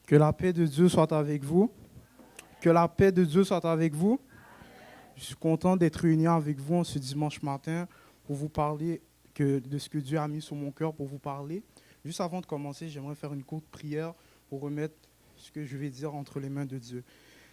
Que la paix de Dieu soit avec vous. Que la paix de Dieu soit avec vous. Je suis content d'être réuni avec vous ce dimanche matin pour vous parler de ce que Dieu a mis sur mon cœur pour vous parler. Juste avant de commencer, j'aimerais faire une courte prière pour remettre ce que je vais dire entre les mains de Dieu.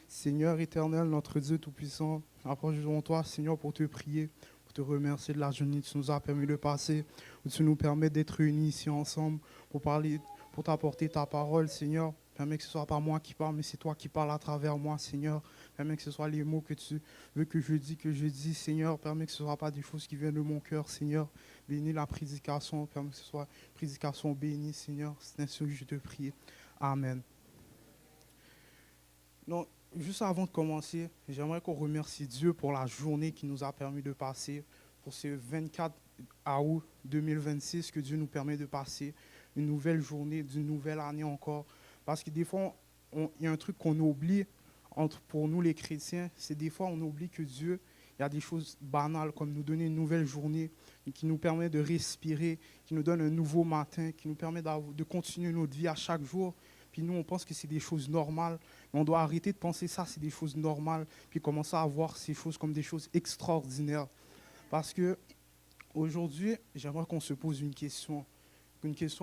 Seigneur éternel, notre Dieu tout-puissant, approche devant toi, Seigneur, pour te prier, pour te remercier de la journée que tu nous as permis de passer, où tu nous permets d'être réunis ici ensemble pour parler, pour t'apporter ta parole, Seigneur. Permets que ce ne soit pas moi qui parle, mais c'est toi qui parles à travers moi, Seigneur. Permets que ce soit les mots que tu veux que je dis, Seigneur. Permets que ce ne soit pas des choses qui viennent de mon cœur, Seigneur. Bénis la prédication, permets que ce soit une prédication bénie, Seigneur. C'est ainsi que je te prie. Amen. Donc, juste avant de commencer, j'aimerais qu'on remercie Dieu pour la journée qui nous a permis de passer, pour ce 24 août 2026 que Dieu nous permet de passer, une nouvelle journée, d'une nouvelle année encore. Parce que des fois, il y a un truc qu'on oublie pour nous les chrétiens, c'est des fois on oublie que Dieu, il y a des choses banales comme nous donner une nouvelle journée, qui nous permet de respirer, qui nous donne un nouveau matin, qui nous permet de continuer notre vie à chaque jour. Puis nous, on pense que c'est des choses normales, mais on doit arrêter de penser ça, c'est des choses normales, puis commencer à voir ces choses comme des choses extraordinaires. Parce que aujourd'hui, j'aimerais qu'on se pose une question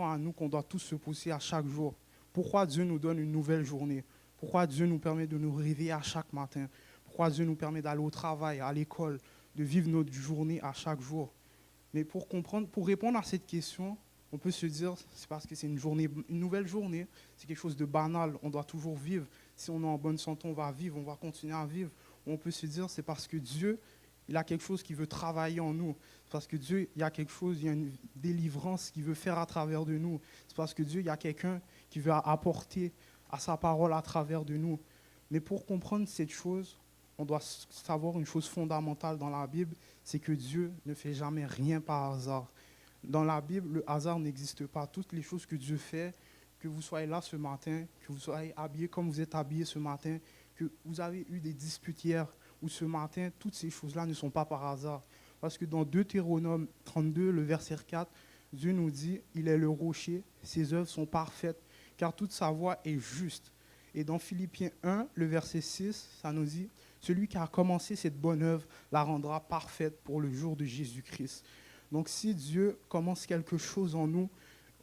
à nous qu'on doit tous se poser à chaque jour. Pourquoi Dieu nous donne une nouvelle journée? Pourquoi Dieu nous permet de nous réveiller à chaque matin? Pourquoi Dieu nous permet d'aller au travail, à l'école, de vivre notre journée à chaque jour? Mais pour répondre à cette question, on peut se dire c'est parce que c'est une nouvelle journée, c'est quelque chose de banal, on doit toujours vivre. Si on est en bonne santé, on va vivre, on va continuer à vivre. On peut se dire c'est parce que Dieu, il a quelque chose qui veut travailler en nous. C'est parce que Dieu, il y a quelque chose, il y a une délivrance qu'il veut faire à travers de nous. C'est parce que Dieu, il y a quelqu'un qui veut apporter à sa parole à travers de nous. Mais pour comprendre cette chose, on doit savoir une chose fondamentale dans la Bible, c'est que Dieu ne fait jamais rien par hasard. Dans la Bible, le hasard n'existe pas. Toutes les choses que Dieu fait, que vous soyez là ce matin, que vous soyez habillés comme vous êtes habillés ce matin, que vous avez eu des disputes hier ou ce matin, toutes ces choses-là ne sont pas par hasard. Parce que dans Deutéronome 32, le verset 4, Dieu nous dit, il est le rocher, ses œuvres sont parfaites, car toute sa voie est juste. Et dans Philippiens 1, le verset 6, ça nous dit, celui qui a commencé cette bonne œuvre la rendra parfaite pour le jour de Jésus-Christ. Donc si Dieu commence quelque chose en nous,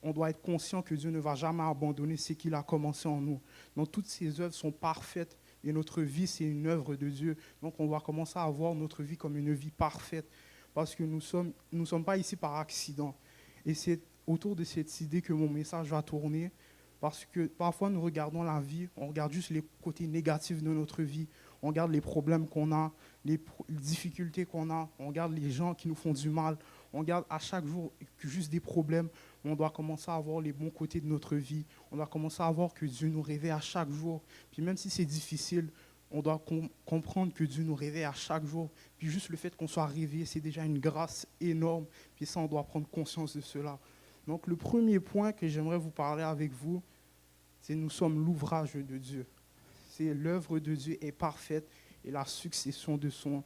on doit être conscient que Dieu ne va jamais abandonner ce qu'il a commencé en nous. Donc toutes ces œuvres sont parfaites et notre vie, c'est une œuvre de Dieu. Donc on va commencer à voir notre vie comme une vie parfaite parce que nous sommes pas ici par accident. Et c'est autour de cette idée que mon message va tourner parce que parfois nous regardons la vie, on regarde juste les côtés négatifs de notre vie, on regarde les problèmes qu'on a, les difficultés qu'on a, on regarde les gens qui nous font du mal, on regarde à chaque jour juste des problèmes. On doit commencer à voir les bons côtés de notre vie. On doit commencer à voir que Dieu nous réveille à chaque jour. Puis même si c'est difficile, on doit comprendre que Dieu nous réveille à chaque jour. Puis juste le fait qu'on soit réveillé, c'est déjà une grâce énorme. Puis ça, on doit prendre conscience de cela. Donc le premier point que j'aimerais vous parler avec vous, c'est nous sommes l'ouvrage de Dieu. C'est l'œuvre de Dieu est parfaite et la succession de son...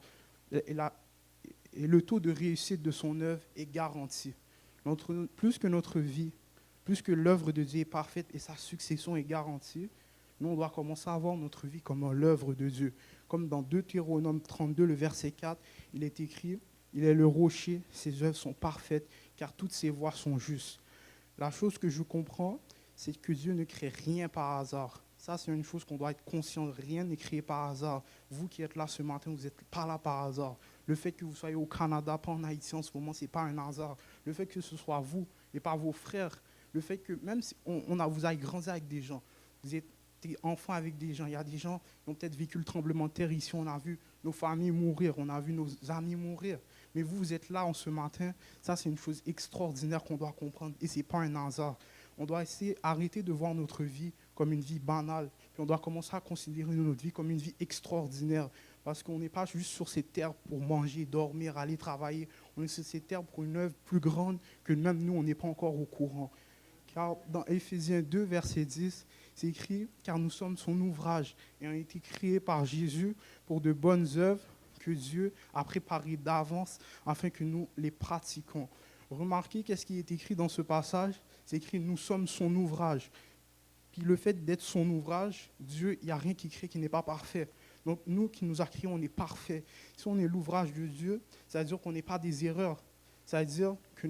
Et le taux de réussite de son œuvre est garanti. Plus que notre vie, plus que l'œuvre de Dieu est parfaite et sa succession est garantie, nous, on doit commencer à voir notre vie comme l'œuvre de Dieu. Comme dans Deutéronome 32, le verset 4, il est écrit, il est le rocher, ses œuvres sont parfaites, car toutes ses voies sont justes. La chose que je comprends, c'est que Dieu ne crée rien par hasard. Ça, c'est une chose qu'on doit être conscient. Rien n'est créé par hasard. Vous qui êtes là ce matin, vous n'êtes pas là par hasard. Le fait que vous soyez au Canada, pas en Haïti en ce moment, ce n'est pas un hasard. Le fait que ce soit vous et pas vos frères, le fait que même si vous avez grandi avec des gens, vous êtes enfant avec des gens, il y a des gens qui ont peut-être vécu le tremblement de terre ici, on a vu nos familles mourir, on a vu nos amis mourir. Mais vous êtes là en ce matin, ça c'est une chose extraordinaire qu'on doit comprendre et ce n'est pas un hasard. On doit essayer d'arrêter de voir notre vie comme une vie banale. Puis on doit commencer à considérer notre vie comme une vie extraordinaire. Parce qu'on n'est pas juste sur cette terre pour manger, dormir, aller travailler. On est sur cette terre pour une œuvre plus grande que même nous, on n'est pas encore au courant. Car dans Éphésiens 2, verset 10, c'est écrit « Car nous sommes son ouvrage et ont été créés par Jésus pour de bonnes œuvres que Dieu a préparées d'avance afin que nous les pratiquions. » Remarquez qu'est-ce qui est écrit dans ce passage. C'est écrit « Nous sommes son ouvrage ». Puis le fait d'être son ouvrage, Dieu, il n'y a rien qui crée qui n'est pas parfait. Donc nous qui nous a créés, on est parfait. Si on est l'ouvrage de Dieu, ça veut dire qu'on n'est pas des erreurs. Ça veut dire que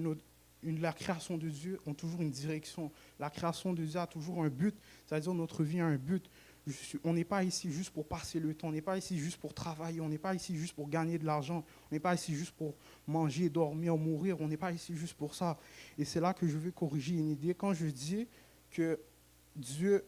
la création de Dieu a toujours une direction. La création de Dieu a toujours un but. Ça veut dire que notre vie a un but. On n'est pas ici juste pour passer le temps. On n'est pas ici juste pour travailler. On n'est pas ici juste pour gagner de l'argent. On n'est pas ici juste pour manger, dormir, mourir. On n'est pas ici juste pour ça. Et c'est là que je veux corriger une idée. Quand je dis que Dieu,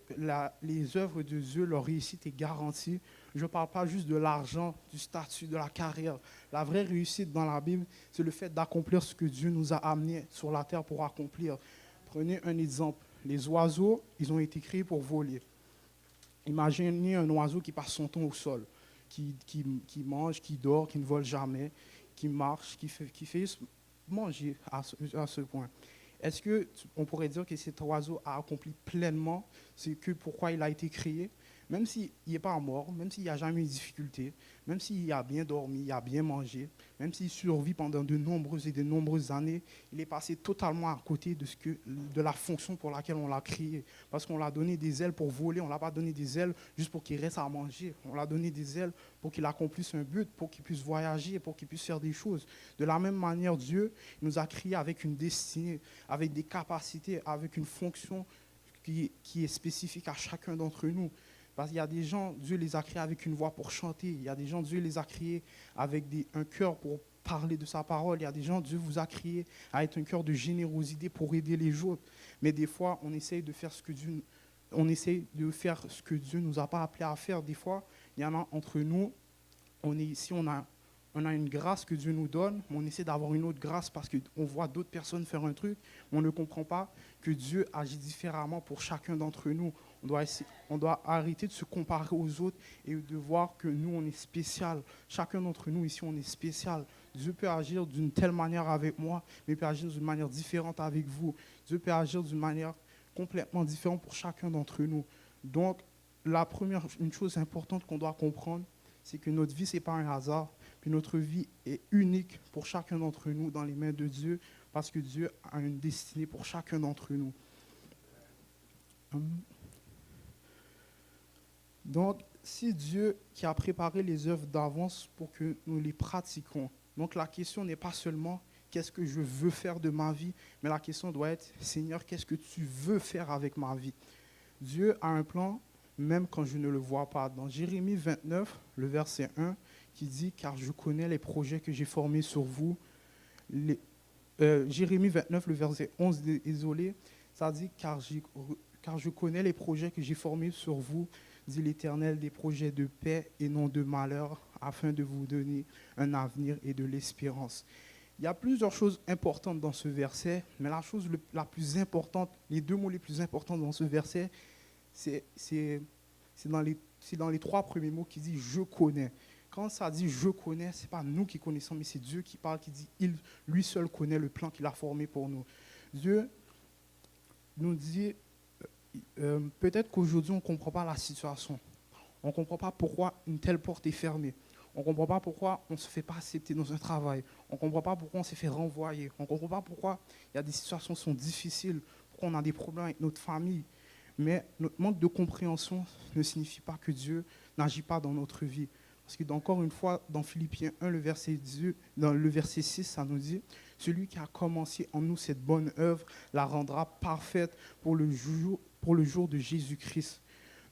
les œuvres de Dieu, leur réussite est garantie. Je ne parle pas juste de l'argent, du statut, de la carrière. La vraie réussite dans la Bible, c'est le fait d'accomplir ce que Dieu nous a amenés sur la terre pour accomplir. Prenez un exemple. Les oiseaux, ils ont été créés pour voler. Imaginez un oiseau qui passe son temps au sol, qui mange, qui dort, qui ne vole jamais, qui marche, qui fait juste manger à ce point. Est-ce qu'on pourrait dire que cet oiseau a accompli pleinement ce que pourquoi il a été créé, même s'il n'est pas mort, même s'il n'y a jamais eu de difficulté, même s'il a bien dormi, il a bien mangé, même s'il survit pendant de nombreuses années, il est passé totalement à côté de la fonction pour laquelle on l'a créé. Parce qu'on l'a donné des ailes pour voler, on ne l'a pas donné des ailes juste pour qu'il reste à manger. On l'a donné des ailes pour qu'il accomplisse un but, pour qu'il puisse voyager, pour qu'il puisse faire des choses. De la même manière, Dieu nous a créés avec une destinée, avec des capacités, avec une fonction qui est spécifique à chacun d'entre nous. Parce qu'il y a des gens, Dieu les a créés avec une voix pour chanter. Il y a des gens, Dieu les a créés avec un cœur pour parler de sa parole. Il y a des gens, Dieu vous a créés avec un cœur de générosité pour aider les autres. Mais des fois, on essaye de faire ce que Dieu ne nous a pas appelés à faire. Des fois, il y en a entre nous, on est ici, on a une grâce que Dieu nous donne, mais on essaie d'avoir une autre grâce parce qu'on voit d'autres personnes faire un truc, mais on ne comprend pas que Dieu agit différemment pour chacun d'entre nous. On doit arrêter de se comparer aux autres et de voir que nous, on est spécial. Chacun d'entre nous ici, on est spécial. Dieu peut agir d'une telle manière avec moi, mais il peut agir d'une manière différente avec vous. Dieu peut agir d'une manière complètement différente pour chacun d'entre nous. Donc, une chose importante qu'on doit comprendre, c'est que notre vie, ce n'est pas un hasard. Puis notre vie est unique pour chacun d'entre nous dans les mains de Dieu, parce que Dieu a une destinée pour chacun d'entre nous. Donc, c'est Dieu qui a préparé les œuvres d'avance pour que nous les pratiquions. Donc, la question n'est pas seulement qu'est-ce que je veux faire de ma vie, mais la question doit être, Seigneur, qu'est-ce que tu veux faire avec ma vie? Dieu a un plan, même quand je ne le vois pas. Dans Jérémie 29, le verset 1, qui dit « Car je connais les projets que j'ai formés sur vous ». Jérémie 29, le verset 11, désolé, ça dit « Car je connais les projets que j'ai formés sur vous, dit l'Éternel, des projets de paix et non de malheur, afin de vous donner un avenir et de l'espérance. » Il y a plusieurs choses importantes dans ce verset, mais la chose la plus importante, les deux mots les plus importants dans ce verset, c'est dans les trois premiers mots qui dit « je connais ». Quand ça dit « je connais », ce n'est pas nous qui connaissons, mais c'est Dieu qui parle, qui dit « lui seul connaît le plan qu'il a formé pour nous ». Dieu nous dit, peut-être qu'aujourd'hui on ne comprend pas la situation. On ne comprend pas pourquoi une telle porte est fermée. On ne comprend pas pourquoi on ne se fait pas accepter dans un travail. On ne comprend pas pourquoi on s'est fait renvoyer. On ne comprend pas pourquoi il y a des situations qui sont difficiles, pourquoi on a des problèmes avec notre famille. Mais notre manque de compréhension ne signifie pas que Dieu n'agit pas dans notre vie. Parce que, encore une fois, dans Philippiens 1, dans le verset 6, ça nous dit « Celui qui a commencé en nous cette bonne œuvre la rendra parfaite pour le jour de Jésus-Christ. »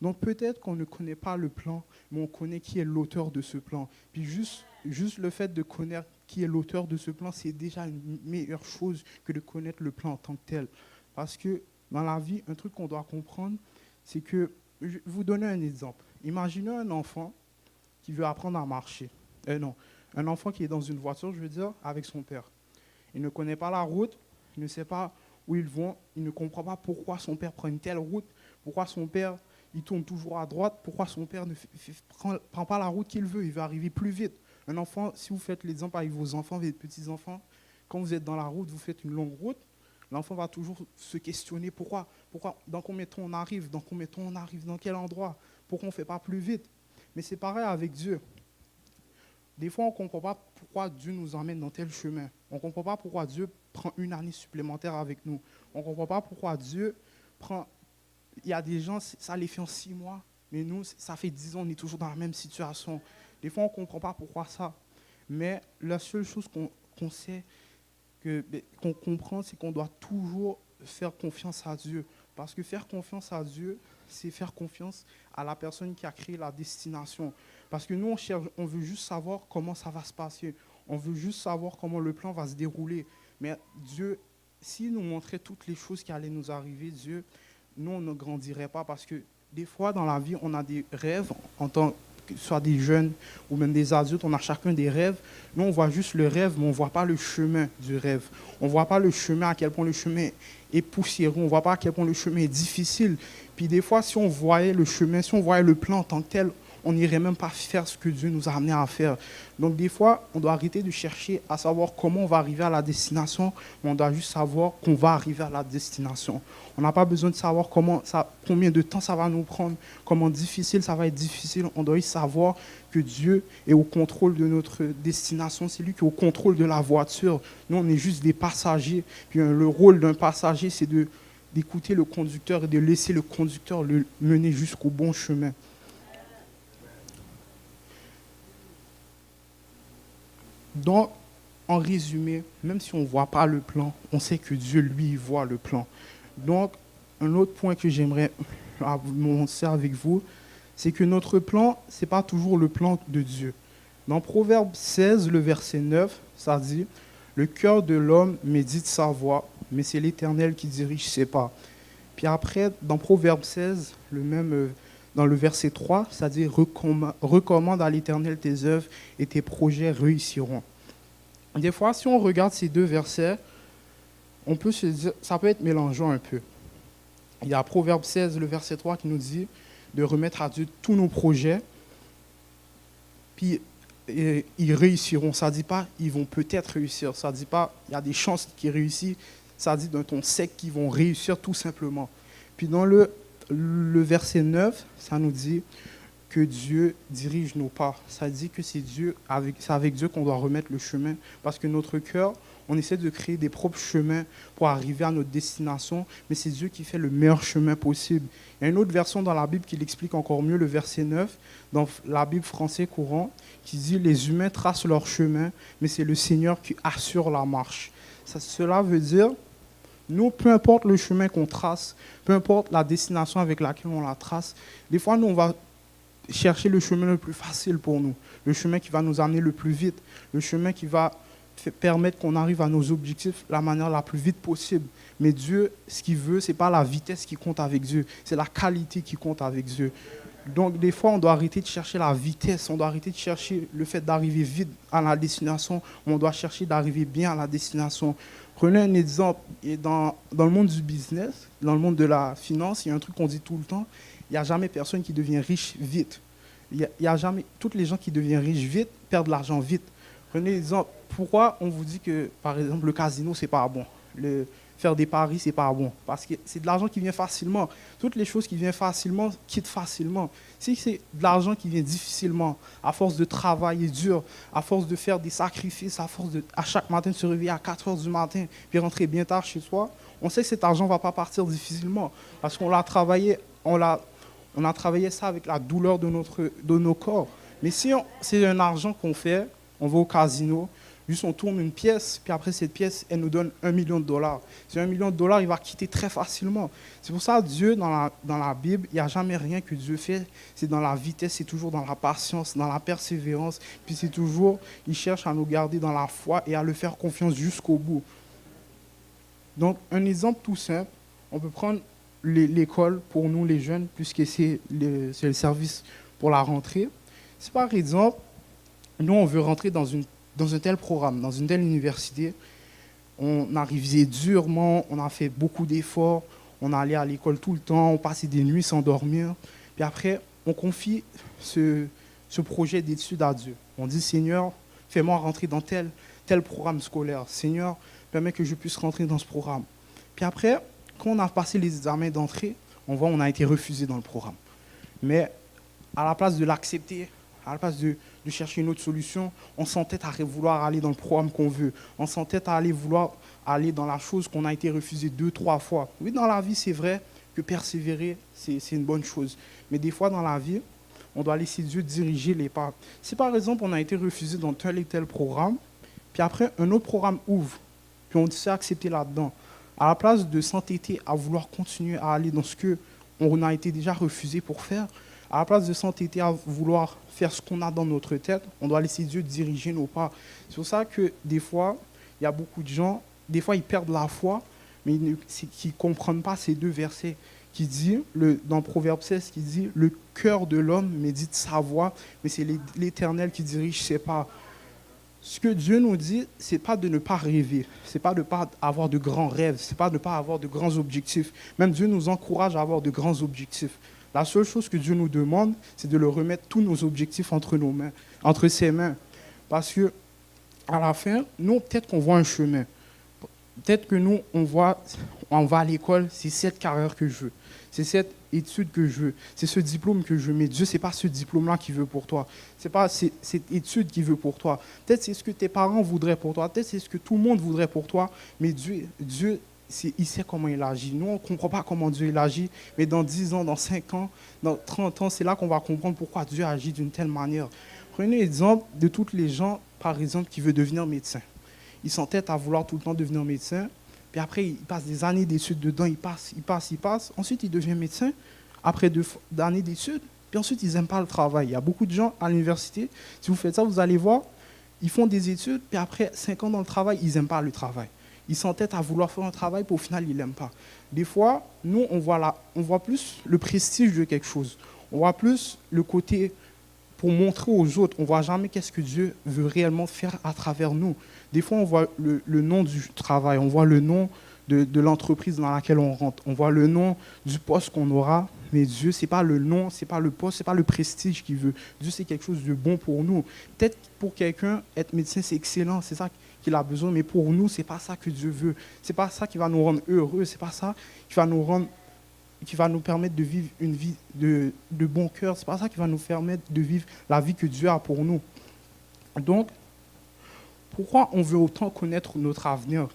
Donc peut-être qu'on ne connaît pas le plan, mais on connaît qui est l'auteur de ce plan. Puis juste le fait de connaître qui est l'auteur de ce plan, c'est déjà une meilleure chose que de connaître le plan en tant que tel. Parce que dans la vie, un truc qu'on doit comprendre, c'est que, je vais vous donner un exemple. Imaginez un enfant qui veut apprendre à marcher. Un enfant qui est dans une voiture, je veux dire, avec son père. Il ne connaît pas la route, il ne sait pas où ils vont, il ne comprend pas pourquoi son père prend une telle route, pourquoi son père il tourne toujours à droite, pourquoi son père ne prend pas la route qu'il veut, il veut arriver plus vite. Un enfant, si vous faites l'exemple avec vos enfants, vos petits-enfants, quand vous êtes dans la route, vous faites une longue route, l'enfant va toujours se questionner pourquoi, dans combien de temps on arrive, dans quel endroit, pourquoi on ne fait pas plus vite. Mais c'est pareil avec Dieu. Des fois, on ne comprend pas pourquoi Dieu nous emmène dans tel chemin. On ne comprend pas pourquoi Dieu prend une année supplémentaire avec nous. On ne comprend pas pourquoi Dieu prend Il y a des gens, ça les fait en 6 mois, mais nous, ça fait 10 ans, on est toujours dans la même situation. Des fois, on ne comprend pas pourquoi ça. Mais la seule chose qu'on sait, qu'on comprend, c'est qu'on doit toujours faire confiance à Dieu. Parce que faire confiance à Dieu, c'est faire confiance à la personne qui a créé la destination. Parce que nous, on veut juste savoir comment ça va se passer. On veut juste savoir comment le plan va se dérouler. Mais Dieu, s'il nous montrait toutes les choses qui allaient nous arriver, Dieu, nous, on ne grandirait pas. Parce que des fois, dans la vie, on a des rêves en tant que ce soit des jeunes ou même des adultes, on a chacun des rêves. Nous, on voit juste le rêve, mais on ne voit pas le chemin du rêve. On ne voit pas le chemin, à quel point le chemin est poussiéreux. On ne voit pas à quel point le chemin est difficile. Puis des fois, si on voyait le chemin, si on voyait le plan en tant que tel, on n'irait même pas faire ce que Dieu nous a amené à faire. Donc des fois, on doit arrêter de chercher à savoir comment on va arriver à la destination, mais on doit juste savoir qu'on va arriver à la destination. On n'a pas besoin de savoir combien de temps ça va nous prendre, comment difficile ça va être difficile. On doit juste savoir que Dieu est au contrôle de notre destination. C'est lui qui est au contrôle de la voiture. Nous, on est juste des passagers. Puis le rôle d'un passager, c'est d'écouter le conducteur et de laisser le conducteur le mener jusqu'au bon chemin. Donc, en résumé, même si on ne voit pas le plan, on sait que Dieu, lui, voit le plan. Donc, un autre point que j'aimerais montrer avec vous, c'est que notre plan, ce n'est pas toujours le plan de Dieu. Dans Proverbe 16, le verset 9, ça dit « Le cœur de l'homme médite sa voie, mais c'est l'Éternel qui dirige ses pas. » Puis après, dans Proverbe 16, dans le verset 3, ça dit « Recommande à l'Éternel tes œuvres et tes projets réussiront. » Des fois, si on regarde ces deux versets, on peut se dire, ça peut être mélangeant un peu. Il y a Proverbe 16, le verset 3 qui nous dit de remettre à Dieu tous nos projets, puis ils réussiront. Ça ne dit pas ils vont peut-être réussir, ça ne dit pas il y a des chances qu'ils réussissent, ça dit on sait qu'ils vont réussir tout simplement. Puis dans le verset 9, ça nous dit que Dieu dirige nos pas. Ça dit que c'est avec Dieu qu'on doit remettre le chemin, parce que notre cœur, on essaie de créer des propres chemins pour arriver à notre destination, mais c'est Dieu qui fait le meilleur chemin possible. Il y a une autre version dans la Bible qui l'explique encore mieux, le verset 9, dans la Bible français courant, qui dit « Les humains tracent leur chemin, mais c'est le Seigneur qui assure la marche. » Cela veut dire, nous, peu importe le chemin qu'on trace, peu importe la destination avec laquelle on la trace, des fois, nous, on va chercher le chemin le plus facile pour nous, le chemin qui va nous amener le plus vite, le chemin qui va permettre qu'on arrive à nos objectifs de la manière la plus vite possible. Mais Dieu, ce qu'il veut, ce n'est pas la vitesse qui compte avec Dieu, c'est la qualité qui compte avec Dieu. Donc des fois, on doit arrêter de chercher la vitesse, on doit arrêter de chercher le fait d'arriver vite à la destination, on doit chercher d'arriver bien à la destination. Prenez un exemple, et dans le monde du business, dans le monde de la finance, il y a un truc qu'on dit tout le temps, il n'y a jamais personne qui devient riche vite. Il y a jamais, toutes les gens qui deviennent riches vite perdent de l'argent vite. Prenez l'exemple, pourquoi on vous dit que, par exemple, le casino, ce n'est pas bon, faire des paris, ce n'est pas bon, parce que c'est de l'argent qui vient facilement. Toutes les choses qui viennent facilement quittent facilement. Si c'est de l'argent qui vient difficilement, à force de travailler dur, à force de faire des sacrifices, à force de, à chaque matin de se réveiller à 4 heures du matin, puis rentrer bien tard chez soi, on sait que cet argent ne va pas partir difficilement, parce qu'on l'a travaillé, on a travaillé ça avec la douleur de nos corps. Mais si c'est un argent qu'on fait, on va au casino, juste on tourne une pièce, puis après cette pièce, elle nous donne $1 million. C'est $1 million, il va quitter très facilement. C'est pour ça que Dieu, dans la Bible, il n'y a jamais rien que Dieu fait. C'est dans la vitesse, c'est toujours dans la patience, dans la persévérance. Puis c'est toujours, il cherche à nous garder dans la foi et à le faire confiance jusqu'au bout. Donc, un exemple tout simple, on peut prendre l'école pour nous les jeunes, puisque c'est le service pour la rentrée. Si par exemple, nous on veut rentrer dans un tel programme, dans une telle université, on a révisé durement, on a fait beaucoup d'efforts, on a allé à l'école tout le temps, on passait des nuits sans dormir. Puis après, on confie ce projet d'études à Dieu. On dit, Seigneur, fais-moi rentrer dans tel programme scolaire. Seigneur, permets que je puisse rentrer dans ce programme. Puis après, quand on a passé les examens d'entrée, on voit qu'on a été refusé dans le programme. Mais à la place de l'accepter, à la place de chercher une autre solution, on s'entête à vouloir aller dans le programme qu'on veut. On s'entête à vouloir aller dans la chose qu'on a été refusé 2-3 fois. Oui, dans la vie, c'est vrai que persévérer, c'est une bonne chose. Mais des fois, dans la vie, on doit laisser Dieu diriger les pas. Si par exemple, on a été refusé dans tel et tel programme, puis après, un autre programme ouvre, puis on s'est accepté là-dedans, à la place de s'entêter à vouloir continuer à aller dans ce que on a été déjà refusé pour faire, à la place de s'entêter à vouloir faire ce qu'on a dans notre tête, on doit laisser Dieu diriger nos pas. C'est pour ça que des fois, il y a beaucoup de gens, des fois ils perdent la foi, mais qui ne comprennent pas ces deux versets qui dit, dans Proverbe 16, qui dit « Le cœur de l'homme médite sa voie, mais c'est l'Éternel qui dirige ses pas. » Ce que Dieu nous dit, ce n'est pas de ne pas rêver, ce n'est pas de ne pas avoir de grands rêves, ce n'est pas de ne pas avoir de grands objectifs. Même Dieu nous encourage à avoir de grands objectifs. La seule chose que Dieu nous demande, c'est de le remettre tous nos objectifs entre nos mains, entre ses mains. Parce que à la fin, nous, peut-être qu'on voit un chemin. Peut-être que nous, on va à l'école, c'est cette carrière que je veux. C'est cette étude que je veux. C'est ce diplôme que je veux. Mais Dieu, ce n'est pas ce diplôme-là qu'il veut pour toi. Ce n'est pas cette étude qu'il veut pour toi. Peut-être c'est ce que tes parents voudraient pour toi. Peut-être c'est ce que tout le monde voudrait pour toi. Mais Dieu il sait comment il agit. Nous, on ne comprend pas comment Dieu il agit. Mais dans 10 ans, dans 5 ans, dans 30 ans, c'est là qu'on va comprendre pourquoi Dieu agit d'une telle manière. Prenez l'exemple de tous les gens, par exemple, qui veulent devenir médecin. Ils s'entêtent à vouloir tout le temps devenir médecin. Puis après, ils passent des années d'études dedans, ils passent. Ensuite, ils deviennent médecins, après 2 années d'études. Puis ensuite, ils n'aiment pas le travail. Il y a beaucoup de gens à l'université, si vous faites ça, vous allez voir, ils font des études, puis après 5 ans dans le travail, ils n'aiment pas le travail. Ils s'entêtent à vouloir faire un travail, puis au final, ils ne l'aiment pas. Des fois, nous, on voit plus le prestige de quelque chose. On voit plus le côté pour montrer aux autres. On ne voit jamais qu'est-ce que Dieu veut réellement faire à travers nous. Des fois, on voit le nom du travail, on voit le nom de l'entreprise dans laquelle on rentre, on voit le nom du poste qu'on aura, mais Dieu, ce n'est pas le nom, ce n'est pas le poste, ce n'est pas le prestige qu'il veut. Dieu, c'est quelque chose de bon pour nous. Peut-être pour quelqu'un, être médecin, c'est excellent, c'est ça qu'il a besoin, mais pour nous, ce n'est pas ça que Dieu veut. Ce n'est pas ça qui va nous rendre heureux, ce n'est pas ça qui va nous permettre de vivre une vie de bon cœur, ce n'est pas ça qui va nous permettre de vivre la vie que Dieu a pour nous. Donc, pourquoi on veut autant connaître notre avenir?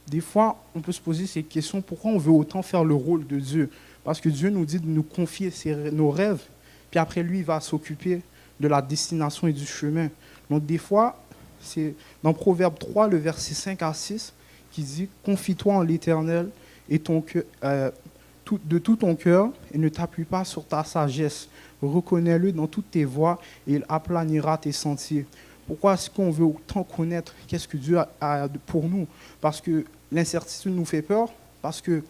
Des fois, on peut se poser ces questions, pourquoi on veut autant faire le rôle de Dieu? Parce que Dieu nous dit de nous confier nos rêves, puis après lui, il va s'occuper de la destination et du chemin. Donc des fois, c'est dans Proverbe 3, le verset 5 à 6, qui dit « Confie-toi en l'Éternel et de tout ton cœur et ne t'appuie pas sur ta sagesse. Reconnais-le dans toutes tes voies et il aplanira tes sentiers. » Pourquoi est-ce qu'on veut autant connaître qu'est-ce que Dieu a pour nous? Parce que l'incertitude nous fait peur, parce que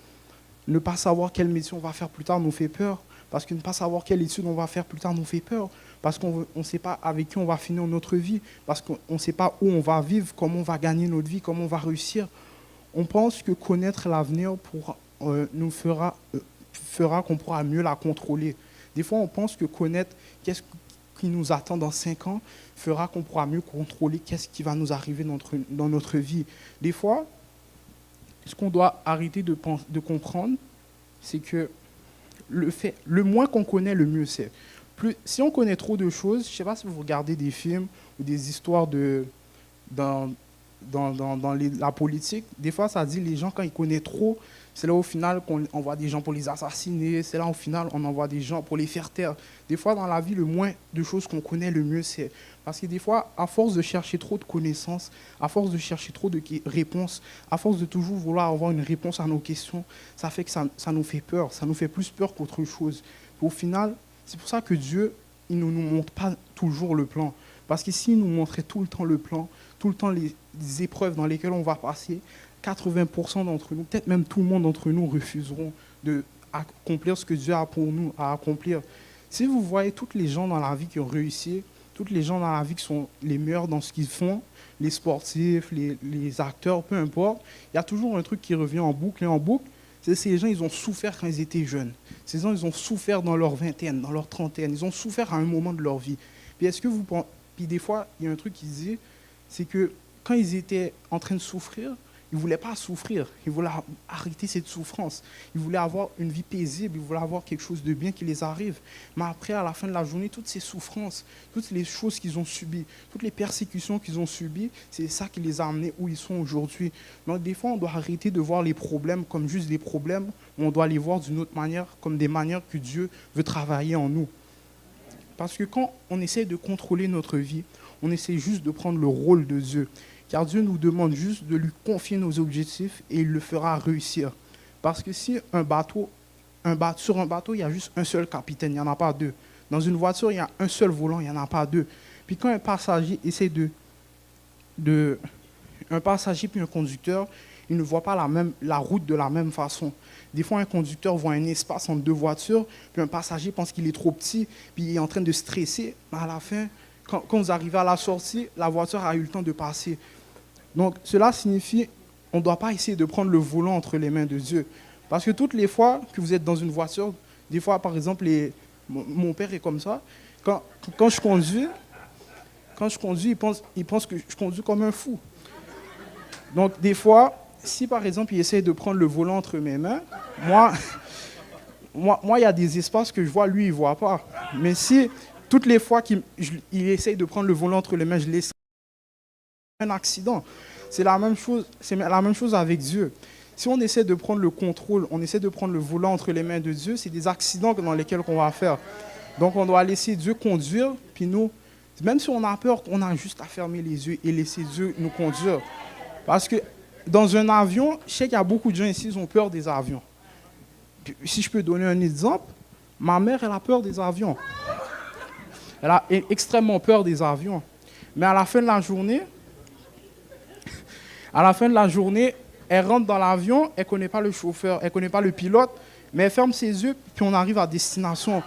ne pas savoir quelle métier on va faire plus tard nous fait peur, parce que ne pas savoir quelle étude on va faire plus tard nous fait peur, parce qu'on ne sait pas avec qui on va finir notre vie, parce qu'on ne sait pas où on va vivre, comment on va gagner notre vie, comment on va réussir. On pense que connaître l'avenir nous fera qu'on pourra mieux la contrôler. Des fois, on pense que connaître qu'est-ce qui nous attend dans 5 ans fera qu'on pourra mieux contrôler qu'est-ce qui va nous arriver dans notre vie. Des fois, ce qu'on doit arrêter de comprendre, c'est que le moins qu'on connaît, le mieux c'est. Si on connaît trop de choses, je ne sais pas si vous regardez des films ou des histoires dans la politique, des fois ça dit les gens quand ils connaissent trop, c'est là au final qu'on envoie des gens pour les assassiner, c'est là au final on envoie des gens pour les faire taire. Des fois dans la vie, le moins de choses qu'on connaît, le mieux c'est. Parce que des fois, à force de chercher trop de connaissances, à force de chercher trop de réponses, à force de toujours vouloir avoir une réponse à nos questions, ça fait que ça nous fait peur, ça nous fait plus peur qu'autre chose. Au final, c'est pour ça que Dieu, il ne nous montre pas toujours le plan. Parce que s'il nous montrait tout le temps le plan, tout le temps les épreuves dans lesquelles on va passer, 80% d'entre nous, peut-être même tout le monde d'entre nous refuseront d'accomplir ce que Dieu a pour nous à accomplir. Si vous voyez toutes les gens dans la vie qui ont réussi, toutes les gens dans la vie qui sont les meilleurs dans ce qu'ils font, les sportifs, les acteurs, peu importe, il y a toujours un truc qui revient en boucle et en boucle. C'est ces gens, ils ont souffert quand ils étaient jeunes. Ces gens, ils ont souffert dans leur vingtaine, dans leur trentaine. Ils ont souffert à un moment de leur vie. Puis des fois, il y a un truc qui dit, c'est que quand ils étaient en train de souffrir, il ne voulait pas souffrir, il voulait arrêter cette souffrance. Il voulait avoir une vie paisible, il voulait avoir quelque chose de bien qui les arrive. Mais après, à la fin de la journée, toutes ces souffrances, toutes les choses qu'ils ont subies, toutes les persécutions qu'ils ont subies, c'est ça qui les a amenés où ils sont aujourd'hui. Donc des fois, on doit arrêter de voir les problèmes comme juste des problèmes, on doit les voir d'une autre manière, comme des manières que Dieu veut travailler en nous. Parce que quand on essaie de contrôler notre vie, on essaie juste de prendre le rôle de Dieu. Car Dieu nous demande juste de lui confier nos objectifs et il le fera réussir. Parce que si sur un bateau, il y a juste un seul capitaine, il n'y en a pas deux. Dans une voiture, il y a un seul volant, il n'y en a pas deux. Puis quand un passager essaie un passager puis un conducteur, ils ne voient pas la route de la même façon. Des fois, un conducteur voit un espace entre deux voitures, puis un passager pense qu'il est trop petit, puis il est en train de stresser. Mais à la fin, quand vous arrivez à la sortie, la voiture a eu le temps de passer. Donc, cela signifie qu'on ne doit pas essayer de prendre le volant entre les mains de Dieu. Parce que toutes les fois que vous êtes dans une voiture, des fois, par exemple, mon père est comme ça. Quand je conduis, il pense que je conduis comme un fou. Donc, des fois, si par exemple, il essaie de prendre le volant entre mes mains, moi, il y a des espaces que je vois, lui, il ne voit pas. Mais si toutes les fois qu'il essaie de prendre le volant entre les mains, je laisse un accident. C'est la même chose avec Dieu. Si on essaie de prendre le contrôle, on essaie de prendre le volant entre les mains de Dieu, c'est des accidents dans lesquels on va faire. Donc, on doit laisser Dieu conduire, puis nous, même si on a peur, on a juste à fermer les yeux et laisser Dieu nous conduire. Parce que dans un avion, je sais qu'il y a beaucoup de gens ici qui ont peur des avions. Si je peux donner un exemple, ma mère, elle a peur des avions. Elle a extrêmement peur des avions. Mais à la fin de la journée, elle rentre dans l'avion, elle ne connaît pas le chauffeur, elle ne connaît pas le pilote, mais elle ferme ses yeux, puis on arrive à destination.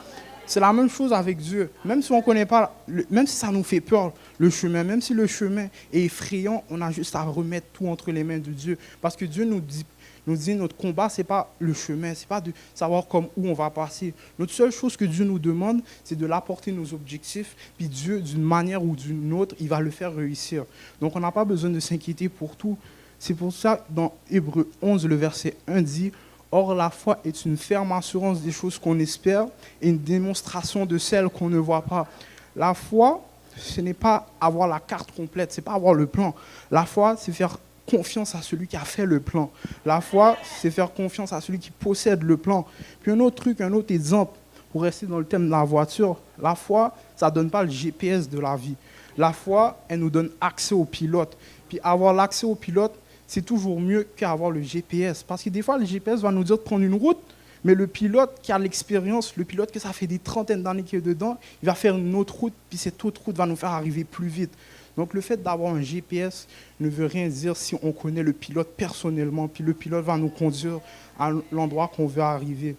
C'est la même chose avec Dieu. Même si on connaît pas, même si ça nous fait peur, le chemin, même si le chemin est effrayant, on a juste à remettre tout entre les mains de Dieu. Parce que Dieu nous dit notre combat, ce n'est pas le chemin, ce n'est pas de savoir où on va passer. Notre seule chose que Dieu nous demande, c'est de l'apporter nos objectifs. Puis Dieu, d'une manière ou d'une autre, il va le faire réussir. Donc on n'a pas besoin de s'inquiéter pour tout. C'est pour ça, dans Hébreux 11, le verset 1 dit: or, la foi est une ferme assurance des choses qu'on espère et une démonstration de celles qu'on ne voit pas. La foi, ce n'est pas avoir la carte complète, ce n'est pas avoir le plan. La foi, c'est faire confiance à celui qui a fait le plan. La foi, c'est faire confiance à celui qui possède le plan. Puis un autre exemple, pour rester dans le thème de la voiture, la foi, ça ne donne pas le GPS de la vie. La foi, elle nous donne accès au pilote. Puis avoir l'accès au pilote, c'est toujours mieux qu'avoir le GPS. Parce que des fois, le GPS va nous dire de prendre une route, mais le pilote qui a l'expérience, le pilote que ça fait des trentaines d'années qu'il est dedans, il va faire une autre route, puis cette autre route va nous faire arriver plus vite. Donc le fait d'avoir un GPS ne veut rien dire si on connaît le pilote personnellement, puis le pilote va nous conduire à l'endroit qu'on veut arriver.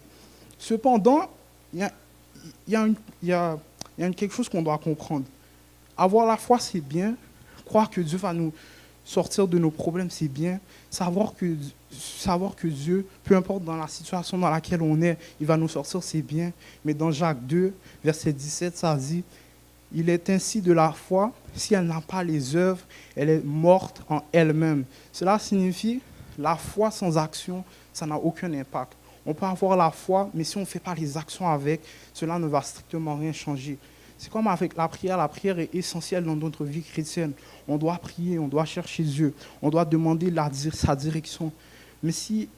Cependant, il y a quelque chose qu'on doit comprendre. Avoir la foi, c'est bien. Croire que Dieu va nous sortir de nos problèmes, c'est bien. Savoir que Dieu, peu importe dans la situation dans laquelle on est, il va nous sortir, c'est bien. Mais dans Jacques 2, verset 17, ça dit: il est ainsi de la foi, si elle n'a pas les œuvres, elle est morte en elle-même. Cela signifie, la foi sans action, ça n'a aucun impact. On peut avoir la foi, mais si on ne fait pas les actions avec, cela ne va strictement rien changer. C'est comme avec la prière est essentielle dans notre vie chrétienne. On doit prier, on doit chercher Dieu, on doit demander sa direction. Mais si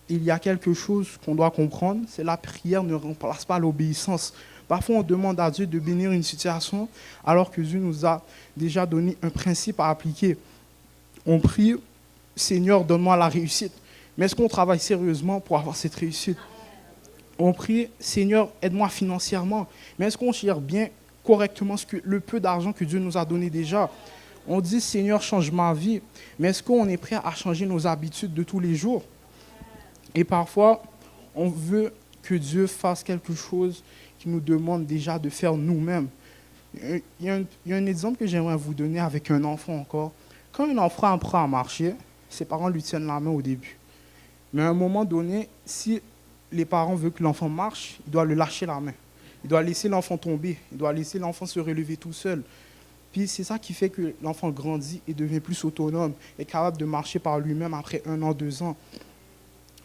il y a quelque chose qu'on doit comprendre, c'est que la prière ne remplace pas l'obéissance. Parfois, on demande à Dieu de bénir une situation alors que Dieu nous a déjà donné un principe à appliquer. On prie: Seigneur, donne-moi la réussite. Mais est-ce qu'on travaille sérieusement pour avoir cette réussite? On prie: Seigneur, aide-moi financièrement. Mais est-ce qu'on gère bien, correctement, le peu d'argent que Dieu nous a donné déjà? On dit: Seigneur, change ma vie. Mais est-ce qu'on est prêt à changer nos habitudes de tous les jours? Et parfois, on veut que Dieu fasse quelque chose qui nous demande déjà de faire nous-mêmes. Il y a un exemple que j'aimerais vous donner avec un enfant encore. Quand un enfant apprend à marcher, ses parents lui tiennent la main au début. Mais à un moment donné, si les parents veulent que l'enfant marche, ils doivent le lâcher la main. Il doit laisser l'enfant tomber, il doit laisser l'enfant se relever tout seul. Puis c'est ça qui fait que l'enfant grandit et devient plus autonome, est capable de marcher par lui-même après 1 an, 2 ans.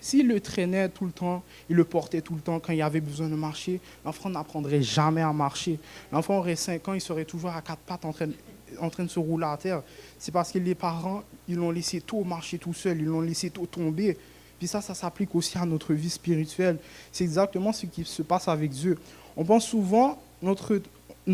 S'il le traînait tout le temps, il le portait tout le temps quand il avait besoin de marcher, l'enfant n'apprendrait jamais à marcher. L'enfant aurait 5 ans, il serait toujours à quatre pattes en train de se rouler à terre. C'est parce que les parents, ils l'ont laissé tout marcher tout seul, ils l'ont laissé tout tomber. Puis ça s'applique aussi à notre vie spirituelle. C'est exactement ce qui se passe avec Dieu. On pense souvent notre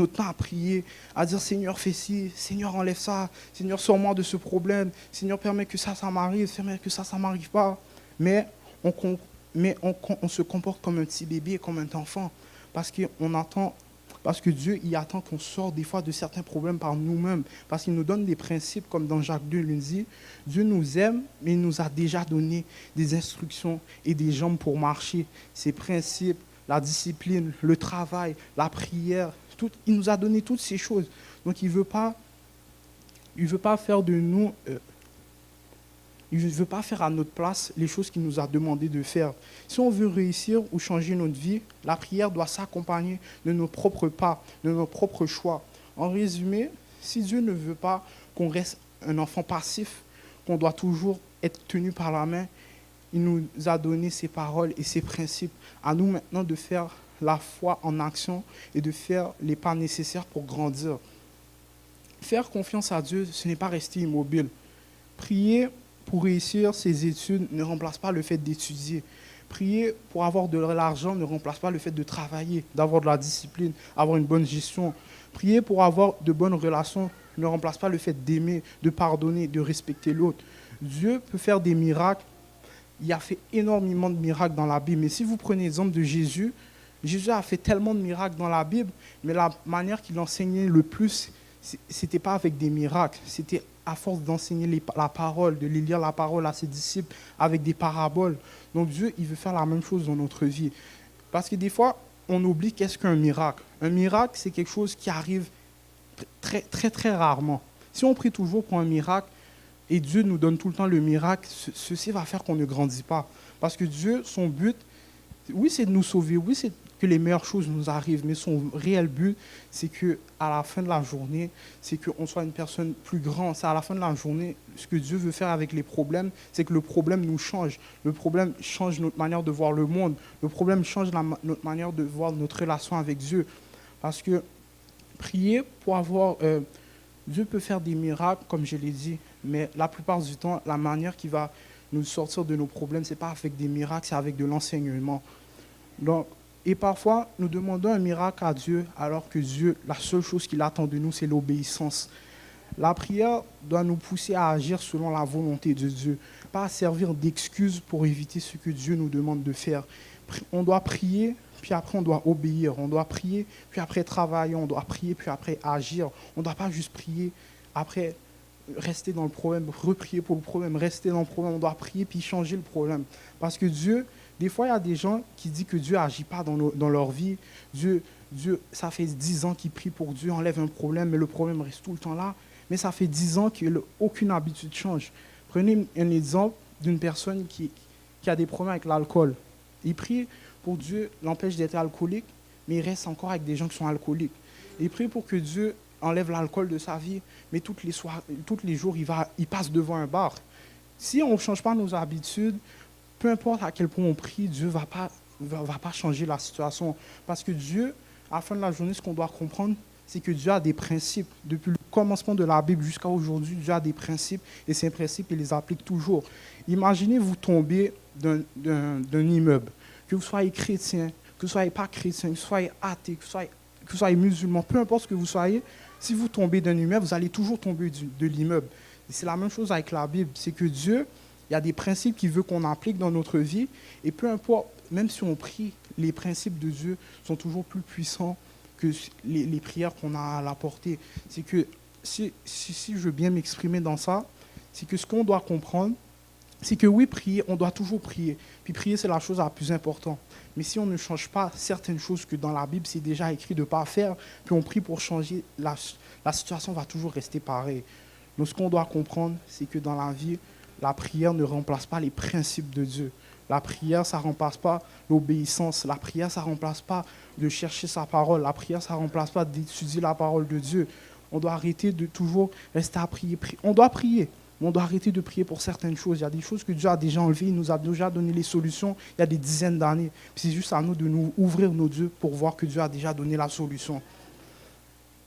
temps à prier, à dire Seigneur fais ci, Seigneur enlève ça, Seigneur sors-moi de ce problème, Seigneur permets que ça m'arrive, permets que ça m'arrive pas. Mais on se comporte comme un petit bébé, comme un enfant, parce que Dieu il attend qu'on sorte des fois de certains problèmes par nous-mêmes, parce qu'il nous donne des principes, comme dans Jacques 2, il dit, Dieu nous aime, mais il nous a déjà donné des instructions et des jambes pour marcher. Ces principes, la discipline, le travail, la prière, il nous a donné toutes ces choses. Donc il ne veut pas faire de nous... il ne veut pas faire à notre place les choses qu'il nous a demandé de faire. Si on veut réussir ou changer notre vie, la prière doit s'accompagner de nos propres pas, de nos propres choix. En résumé, si Dieu ne veut pas qu'on reste un enfant passif, qu'on doit toujours être tenu par la main, il nous a donné ses paroles et ses principes. À nous maintenant de faire la foi en action et de faire les pas nécessaires pour grandir. Faire confiance à Dieu, ce n'est pas rester immobile. Prier pour réussir ses études ne remplace pas le fait d'étudier. Prier pour avoir de l'argent ne remplace pas le fait de travailler, d'avoir de la discipline, avoir une bonne gestion. Prier pour avoir de bonnes relations ne remplace pas le fait d'aimer, de pardonner, de respecter l'autre. Dieu peut faire des miracles. Il a fait énormément de miracles dans la Bible. Mais si vous prenez l'exemple de Jésus, Jésus a fait tellement de miracles dans la Bible, mais la manière qu'il enseignait le plus, ce n'était pas avec des miracles, c'était à force d'enseigner la parole, de lire la parole à ses disciples avec des paraboles. Donc Dieu, il veut faire la même chose dans notre vie. Parce que des fois, on oublie qu'est-ce qu'un miracle. Un miracle, c'est quelque chose qui arrive très, très, très rarement. Si on prie toujours pour un miracle, et Dieu nous donne tout le temps le miracle, ceci va faire qu'on ne grandit pas. Parce que Dieu, son but, oui, c'est de nous sauver, oui, c'est que les meilleures choses nous arrivent, mais son réel but, c'est qu'à la fin de la journée, c'est qu'on soit une personne plus grande. C'est à la fin de la journée, ce que Dieu veut faire avec les problèmes, c'est que le problème nous change. Le problème change notre manière de voir le monde. Le problème change notre manière de voir notre relation avec Dieu. Parce que prier pour avoir... Dieu peut faire des miracles, comme je l'ai dit, mais la plupart du temps, la manière qui va nous sortir de nos problèmes, ce n'est pas avec des miracles, c'est avec de l'enseignement. Donc, et parfois, nous demandons un miracle à Dieu, alors que Dieu, la seule chose qu'il attend de nous, c'est l'obéissance. La prière doit nous pousser à agir selon la volonté de Dieu, pas à servir d'excuse pour éviter ce que Dieu nous demande de faire. On doit prier, puis après on doit obéir. On doit prier, puis après travailler. On doit prier, puis après agir. On ne doit pas juste prier, après rester dans le problème, reprier pour le problème, rester dans le problème. On doit prier, puis changer le problème. Parce que Dieu, des fois, il y a des gens qui disent que Dieu n'agit pas dans leur vie. Dieu, ça fait 10 ans qu'ils prient pour Dieu, enlève un problème, mais le problème reste tout le temps là. Mais ça fait 10 ans qu'aucune habitude change. Prenez un exemple d'une personne qui a des problèmes avec l'alcool. Il prie pour Dieu l'empêche d'être alcoolique, mais il reste encore avec des gens qui sont alcooliques. Il prie pour que Dieu enlève l'alcool de sa vie, mais tous les jours, il passe devant un bar. Si on ne change pas nos habitudes, peu importe à quel point on prie, Dieu ne va pas changer la situation. Parce que Dieu, à la fin de la journée, ce qu'on doit comprendre, c'est que Dieu a des principes. Depuis le commencement de la Bible jusqu'à aujourd'hui, Dieu a des principes, et ces principes, il les applique toujours. Imaginez vous tomber d'un immeuble, que vous soyez chrétien, que vous ne soyez pas chrétien, que vous soyez athée, que vous soyez musulman, peu importe ce que vous soyez, si vous tombez d'un immeuble, vous allez toujours tomber de l'immeuble. Et c'est la même chose avec la Bible, c'est que Dieu, il y a des principes qu'il veut qu'on applique dans notre vie, et peu importe, même si on prie, les principes de Dieu sont toujours plus puissants que les prières qu'on a à la portée. C'est que, si je veux bien m'exprimer dans ça, c'est que ce qu'on doit comprendre, c'est que oui, prier, on doit toujours prier. Puis prier, c'est la chose la plus importante. Mais si on ne change pas certaines choses que dans la Bible, c'est déjà écrit de ne pas faire, puis on prie pour changer, la situation va toujours rester pareille. Donc ce qu'on doit comprendre, c'est que dans la vie, la prière ne remplace pas les principes de Dieu. La prière, ça ne remplace pas l'obéissance. La prière, ça ne remplace pas de chercher sa parole. La prière, ça ne remplace pas d'étudier la parole de Dieu. On doit arrêter de toujours rester à prier. On doit prier, mais on doit arrêter de prier pour certaines choses. Il y a des choses que Dieu a déjà enlevées, il nous a déjà donné les solutions il y a des dizaines d'années. C'est juste à nous de nous ouvrir nos yeux pour voir que Dieu a déjà donné la solution.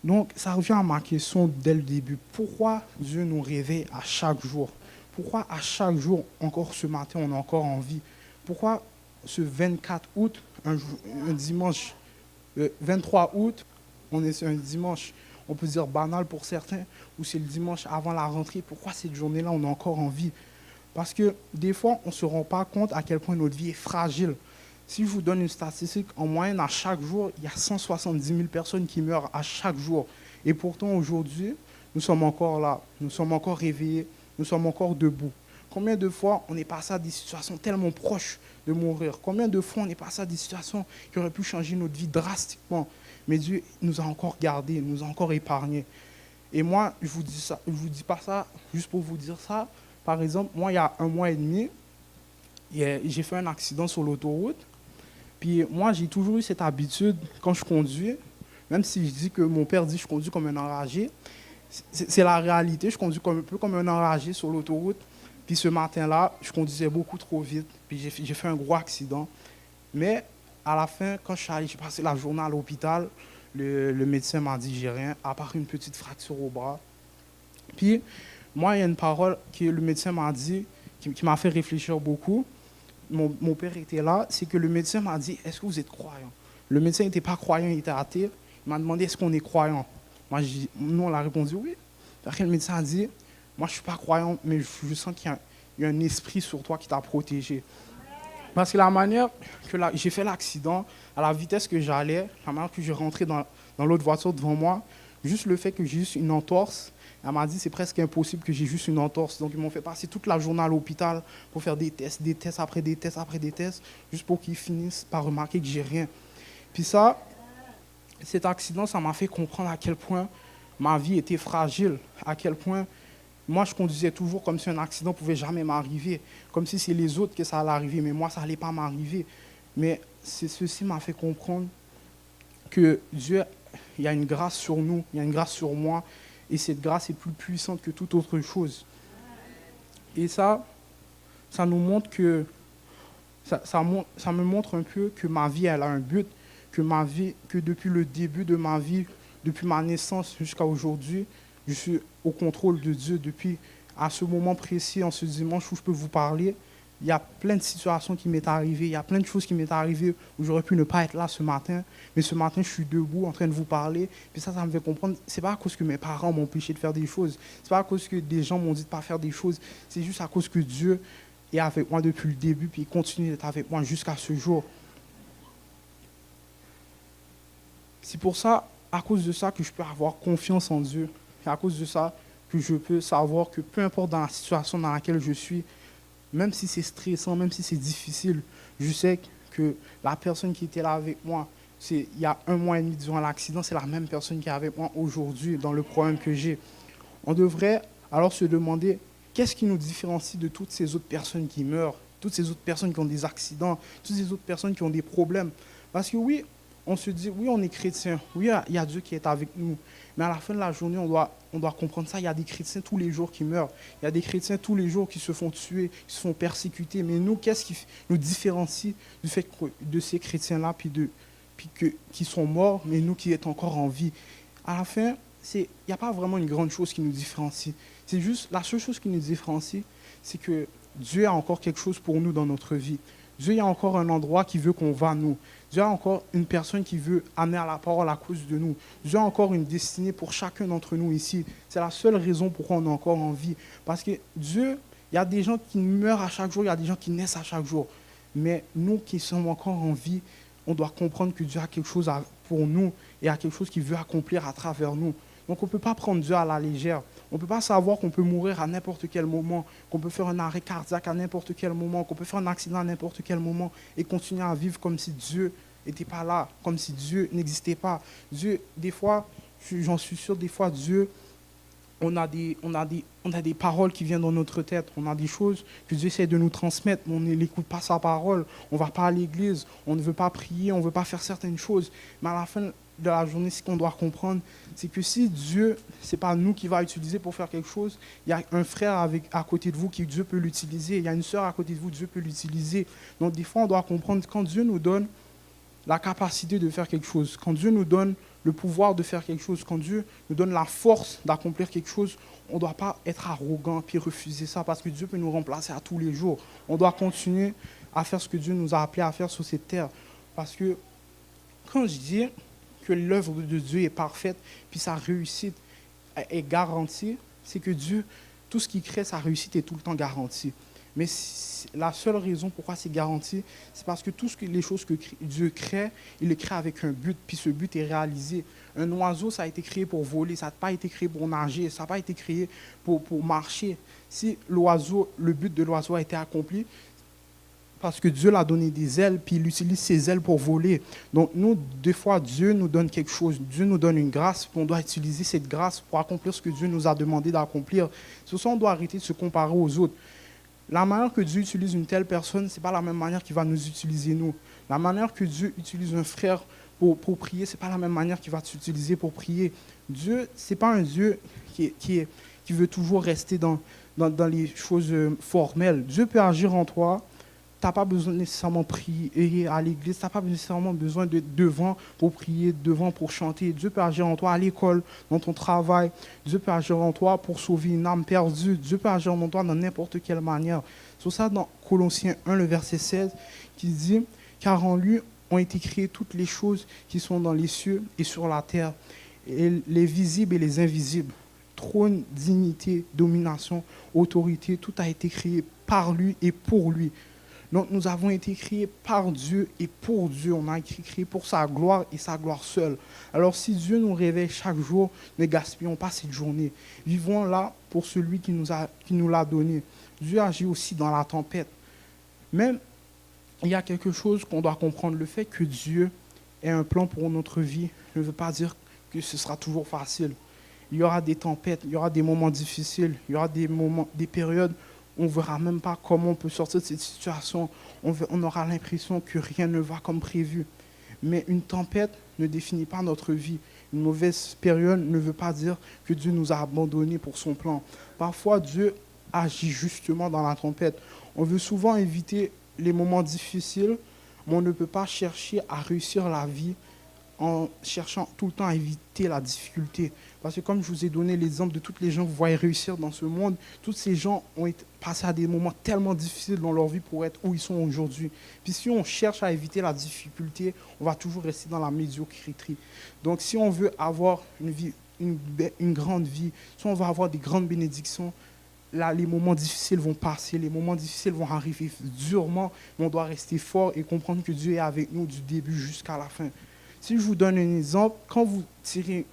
Donc, ça revient à ma question dès le début. Pourquoi Dieu nous réveille à chaque jour? Pourquoi à chaque jour, encore ce matin, on est encore en vie? Pourquoi ce 24 août, un dimanche, le 23 août, on est un dimanche, on peut dire banal pour certains, ou c'est le dimanche avant la rentrée, pourquoi cette journée-là, on est encore en vie? Parce que des fois, on ne se rend pas compte à quel point notre vie est fragile. Si je vous donne une statistique, en moyenne, à chaque jour, il y a 170 000 personnes qui meurent à chaque jour. Et pourtant, aujourd'hui, nous sommes encore là, nous sommes encore réveillés, nous sommes encore debout. Combien de fois on est passé à des situations tellement proches de mourir? Combien de fois on est passé à des situations qui auraient pu changer notre vie drastiquement? Mais Dieu nous a encore gardés, nous a encore épargnés. Et moi, je vous dis ça, je vous dis pas ça juste pour vous dire ça. Par exemple, moi, il y a 1 mois et demi, j'ai fait un accident sur l'autoroute. Puis moi, j'ai toujours eu cette habitude, quand je conduis, même si je dis que mon père dit que je conduis comme un enragé, c'est la réalité, je conduis un peu comme un enragé sur l'autoroute. Puis ce matin-là, je conduisais beaucoup trop vite, puis j'ai fait un gros accident. Mais à la fin, quand je suis allé, j'ai passé la journée à l'hôpital, le médecin m'a dit j'ai rien, à part une petite fracture au bras. Puis moi, il y a une parole que le médecin m'a dit, qui m'a fait réfléchir beaucoup. Mon père était là, c'est que le médecin m'a dit, est-ce que vous êtes croyant? Le médecin n'était pas croyant, il était athée. Il m'a demandé, est-ce qu'on est croyant? Moi, nous, on a répondu oui. Après, le médecin a dit, moi, je ne suis pas croyant, mais je sens qu'il y a un esprit sur toi qui t'a protégé. Parce que la manière que j'ai fait l'accident, à la vitesse que j'allais, la manière que je rentrais dans l'autre voiture devant moi, juste le fait que j'ai juste une entorse, elle m'a dit c'est presque impossible que j'ai juste une entorse. Donc ils m'ont fait passer toute la journée à l'hôpital pour faire des tests après des tests après des tests, juste pour qu'ils finissent par remarquer que j'ai rien. Puis ça, cet accident, ça m'a fait comprendre à quel point ma vie était fragile, à quel point moi je conduisais toujours comme si un accident ne pouvait jamais m'arriver, comme si c'est les autres que ça allait arriver, mais moi ça n'allait pas m'arriver. Mais ceci m'a fait comprendre que Dieu, il y a une grâce sur nous, il y a une grâce sur moi, et cette grâce est plus puissante que toute autre chose. Et ça nous montre que, ça me montre un peu que ma vie, elle a un but, que depuis le début de ma vie, depuis ma naissance jusqu'à aujourd'hui, je suis au contrôle de Dieu. Depuis à ce moment précis, en ce dimanche où je peux vous parler, il y a plein de situations qui m'est arrivées, il y a plein de choses qui m'est arrivées où j'aurais pu ne pas être là ce matin, mais ce matin, je suis debout en train de vous parler, puis ça me fait comprendre, c'est pas à cause que mes parents m'ont empêché de faire des choses, c'est pas à cause que des gens m'ont dit de ne pas faire des choses, c'est juste à cause que Dieu est avec moi depuis le début, puis il continue d'être avec moi jusqu'à ce jour. C'est pour ça, à cause de ça, que je peux avoir confiance en Dieu, c'est à cause de ça que je peux savoir que peu importe dans la situation dans laquelle je suis, même si c'est stressant, même si c'est difficile, je sais que la personne qui était là avec moi, il y a 1 mois et demi durant l'accident, c'est la même personne qui est avec moi aujourd'hui dans le problème que j'ai. On devrait alors se demander qu'est-ce qui nous différencie de toutes ces autres personnes qui meurent, toutes ces autres personnes qui ont des accidents, toutes ces autres personnes qui ont des problèmes. Parce que oui, on se dit, oui, on est chrétien, oui, il y a Dieu qui est avec nous, mais à la fin de la journée, on doit comprendre ça. Il y a des chrétiens tous les jours qui meurent, il y a des chrétiens tous les jours qui se font tuer, qui se font persécuter, mais nous, qu'est-ce qui nous différencie du fait de ces chrétiens-là, qui sont morts, mais nous qui sommes encore en vie? À la fin, il n'y a pas vraiment une grande chose qui nous différencie. C'est juste, la seule chose qui nous différencie, c'est que Dieu a encore quelque chose pour nous dans notre vie. Dieu a encore un endroit qui veut qu'on va, nous. Dieu a encore une personne qui veut amener à la parole à cause de nous. Dieu a encore une destinée pour chacun d'entre nous ici. C'est la seule raison pourquoi on est encore en vie. Parce que Dieu, il y a des gens qui meurent à chaque jour, il y a des gens qui naissent à chaque jour. Mais nous qui sommes encore en vie, on doit comprendre que Dieu a quelque chose pour nous et a quelque chose qu'il veut accomplir à travers nous. Donc on ne peut pas prendre Dieu à la légère. On ne peut pas savoir qu'on peut mourir à n'importe quel moment, qu'on peut faire un arrêt cardiaque à n'importe quel moment, qu'on peut faire un accident à n'importe quel moment et continuer à vivre comme si Dieu n'était pas là, comme si Dieu n'existait pas. Dieu, des fois, j'en suis sûr, des fois, Dieu, on a des paroles qui viennent dans notre tête, on a des choses que Dieu essaie de nous transmettre, mais on n'écoute pas sa parole, on ne va pas à l'église, on ne veut pas prier, on ne veut pas faire certaines choses. Mais à la fin de la journée, ce qu'on doit comprendre, c'est que si Dieu, ce n'est pas nous qui va utiliser pour faire quelque chose, il y a un frère à côté de vous qui Dieu peut l'utiliser, il y a une sœur à côté de vous, Dieu peut l'utiliser. Donc des fois, on doit comprendre quand Dieu nous donne la capacité de faire quelque chose, quand Dieu nous donne le pouvoir de faire quelque chose, quand Dieu nous donne la force d'accomplir quelque chose, on ne doit pas être arrogant puis refuser ça parce que Dieu peut nous remplacer à tous les jours. On doit continuer à faire ce que Dieu nous a appelé à faire sur cette terre. Parce que quand je dis que l'œuvre de Dieu est parfaite puis sa réussite est garantie, c'est que Dieu, tout ce qu'il crée, sa réussite est tout le temps garantie. Mais la seule raison pourquoi c'est garanti, c'est parce que toutes les choses que Dieu crée, il les crée avec un but, puis ce but est réalisé. Un oiseau, ça a été créé pour voler, ça n'a pas été créé pour nager, ça n'a pas été créé pour marcher. Si le but de l'oiseau a été accompli, parce que Dieu l'a donné des ailes, puis il utilise ses ailes pour voler. Donc nous, des fois, Dieu nous donne quelque chose, Dieu nous donne une grâce, puis on doit utiliser cette grâce pour accomplir ce que Dieu nous a demandé d'accomplir. C'est pour ça qu'on doit arrêter de se comparer aux autres. La manière que Dieu utilise une telle personne, ce n'est pas la même manière qu'il va nous utiliser nous. La manière que Dieu utilise un frère pour prier, ce n'est pas la même manière qu'il va t'utiliser pour prier. Dieu, ce n'est pas un Dieu qui veut toujours rester dans les choses formelles. Dieu peut agir en toi. Tu n'as pas besoin nécessairement de prier à l'église, tu n'as pas nécessairement besoin d'être devant pour prier, devant pour chanter. Dieu peut agir en toi à l'école, dans ton travail. Dieu peut agir en toi pour sauver une âme perdue. Dieu peut agir en toi dans n'importe quelle manière. C'est ça dans Colossiens 1, le verset 16, qui dit « Car en lui ont été créées toutes les choses qui sont dans les cieux et sur la terre, et les visibles et les invisibles. Trône, dignité, domination, autorité, tout a été créé par lui et pour lui. » Donc nous avons été créés par Dieu et pour Dieu. On a été créés pour sa gloire et sa gloire seule. Alors si Dieu nous réveille chaque jour, ne gaspillons pas cette journée. Vivons là pour celui qui nous l'a donné. Dieu agit aussi dans la tempête. Même il y a quelque chose qu'on doit comprendre. Le fait que Dieu ait un plan pour notre vie ne veut pas dire que ce sera toujours facile. Il y aura des tempêtes, il y aura des moments difficiles, il y aura des périodes on ne verra même pas comment on peut sortir de cette situation. On aura l'impression que rien ne va comme prévu. Mais une tempête ne définit pas notre vie. Une mauvaise période ne veut pas dire que Dieu nous a abandonnés pour son plan. Parfois, Dieu agit justement dans la tempête. On veut souvent éviter les moments difficiles, mais on ne peut pas chercher à réussir la vie en cherchant tout le temps à éviter la difficulté. Parce que comme je vous ai donné l'exemple de toutes les gens que vous voyez réussir dans ce monde, tous ces gens ont passé à des moments tellement difficiles dans leur vie pour être où ils sont aujourd'hui. Puis si on cherche à éviter la difficulté, on va toujours rester dans la médiocrité. Donc si on veut avoir une grande vie, si on veut avoir des grandes bénédictions, là, les moments difficiles vont passer, les moments difficiles vont arriver durement, mais on doit rester fort et comprendre que Dieu est avec nous du début jusqu'à la fin. Si je vous donne un exemple, quand vous tirez,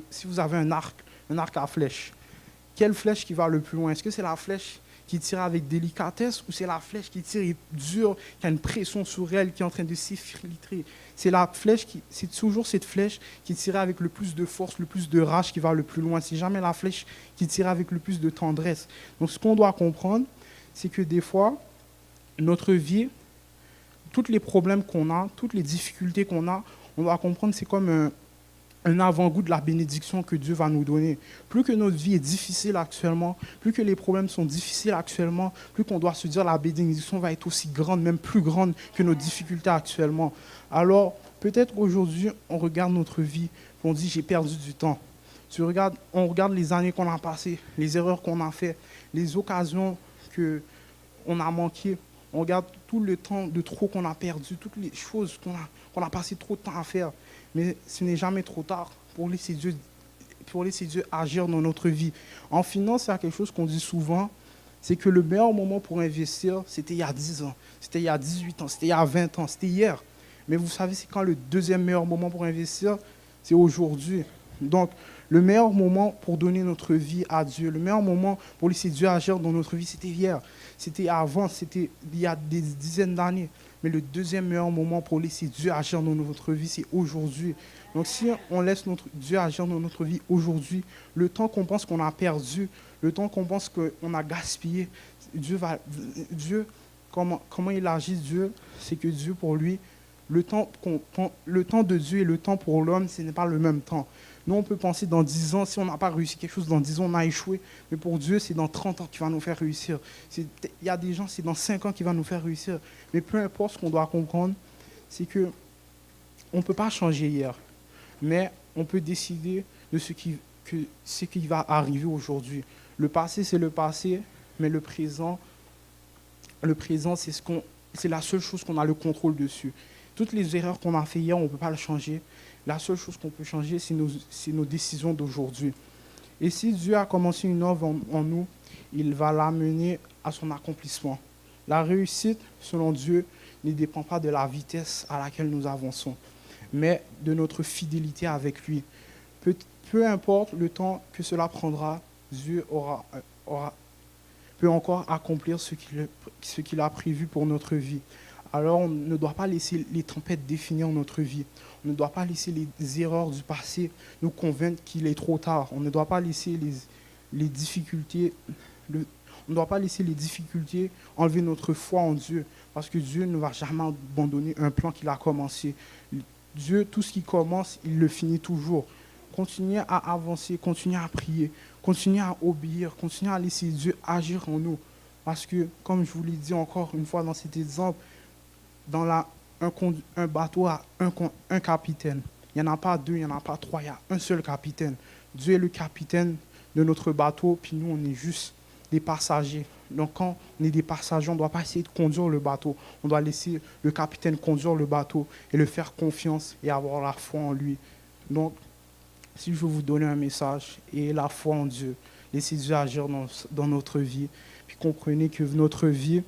si vous avez un arc à flèche, quelle flèche qui va le plus loin? Est-ce que c'est la flèche qui tire avec délicatesse ou c'est la flèche qui tire dure, qui a une pression sur elle, qui est en train de s'effiltrer? C'est toujours cette flèche qui tire avec le plus de force, le plus de rage qui va le plus loin. C'est jamais la flèche qui tire avec le plus de tendresse. Donc ce qu'on doit comprendre, c'est que des fois, notre vie, tous les problèmes qu'on a, toutes les difficultés qu'on a, on doit comprendre que c'est comme un avant-goût de la bénédiction que Dieu va nous donner. Plus que notre vie est difficile actuellement, plus que les problèmes sont difficiles actuellement, plus qu'on doit se dire la bénédiction va être aussi grande, même plus grande que nos difficultés actuellement. Alors, peut-être aujourd'hui, on regarde notre vie, et on dit j'ai perdu du temps. On regarde les années qu'on a passées, les erreurs qu'on a faites, les occasions qu'on a manquées. On regarde tout le temps de trop qu'on a perdu, toutes les choses qu'on a passé trop de temps à faire. Mais ce n'est jamais trop tard pour laisser Dieu agir dans notre vie. En finance, il y a quelque chose qu'on dit souvent, c'est que le meilleur moment pour investir, c'était il y a 10 ans, c'était il y a 18 ans, c'était il y a 20 ans, c'était hier. Mais vous savez, c'est quand le deuxième meilleur moment pour investir, c'est aujourd'hui. Donc, le meilleur moment pour donner notre vie à Dieu, le meilleur moment pour laisser Dieu agir dans notre vie, c'était hier. C'était avant, c'était il y a des dizaines d'années. Mais le deuxième meilleur moment pour laisser Dieu agir dans notre vie, c'est aujourd'hui. Donc si on laisse Dieu agir dans notre vie aujourd'hui, le temps qu'on pense qu'on a perdu, le temps qu'on pense qu'on a gaspillé, Dieu, comment il agit, Dieu, c'est que Dieu, pour lui, le temps de Dieu et le temps pour l'homme, ce n'est pas le même temps. Nous, on peut penser dans 10 ans, si on n'a pas réussi quelque chose, dans 10 ans, on a échoué. Mais pour Dieu, c'est dans 30 ans qu'il va nous faire réussir. Il y a des gens, c'est dans 5 ans qu'il va nous faire réussir. Mais peu importe, ce qu'on doit comprendre, c'est qu'on ne peut pas changer hier. Mais on peut décider de ce qui va arriver aujourd'hui. Le passé, c'est le passé, mais le présent, c'est la seule chose qu'on a le contrôle dessus. Toutes les erreurs qu'on a fait hier, on ne peut pas le changer. La seule chose qu'on peut changer, c'est nos décisions d'aujourd'hui. Et si Dieu a commencé une œuvre en nous, il va l'amener à son accomplissement. La réussite, selon Dieu, ne dépend pas de la vitesse à laquelle nous avançons, mais de notre fidélité avec lui. Peu importe le temps que cela prendra, Dieu peut encore accomplir ce qu'il a prévu pour notre vie. Alors on ne doit pas laisser les tempêtes définir notre vie. On ne doit pas laisser les erreurs du passé nous convaincre qu'il est trop tard. On ne doit pas laisser les difficultés, on ne doit pas laisser les difficultés enlever notre foi en Dieu, parce que Dieu ne va jamais abandonner un plan qu'il a commencé. Dieu, tout ce qu'il commence, il le finit toujours. Continuez à avancer, continuez à prier, continuez à obéir, continuez à laisser Dieu agir en nous. Parce que, comme je vous l'ai dit encore une fois dans cet exemple, un bateau a un capitaine. Il n'y en a pas deux, il n'y en a pas trois, il y a un seul capitaine. Dieu est le capitaine de notre bateau, puis nous, on est juste des passagers. Donc, quand on est des passagers, on ne doit pas essayer de conduire le bateau. On doit laisser le capitaine conduire le bateau et le faire confiance et avoir la foi en lui. Donc, si je veux vous donner un message, et la foi en Dieu, laissez Dieu agir dans notre vie, puis comprenez que notre vie,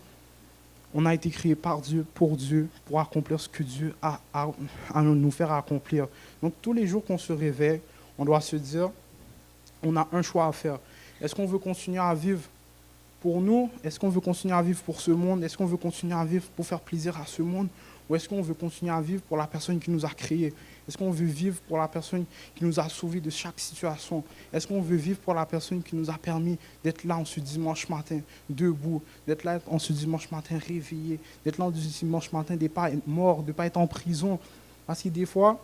on a été créé par Dieu, pour accomplir ce que Dieu a à nous faire accomplir. Donc tous les jours qu'on se réveille, on doit se dire, on a un choix à faire. Est-ce qu'on veut continuer à vivre pour nous? Est-ce qu'on veut continuer à vivre pour ce monde? Est-ce qu'on veut continuer à vivre pour faire plaisir à ce monde? Ou est-ce qu'on veut continuer à vivre pour la personne qui nous a créés? Est-ce qu'on veut vivre pour la personne qui nous a sauvés de chaque situation? Est-ce qu'on veut vivre pour la personne qui nous a permis d'être là en ce dimanche matin, debout, d'être là en ce dimanche matin réveillé, d'être là en ce dimanche matin, de ne pas être mort, de ne pas être en prison? Parce que des fois,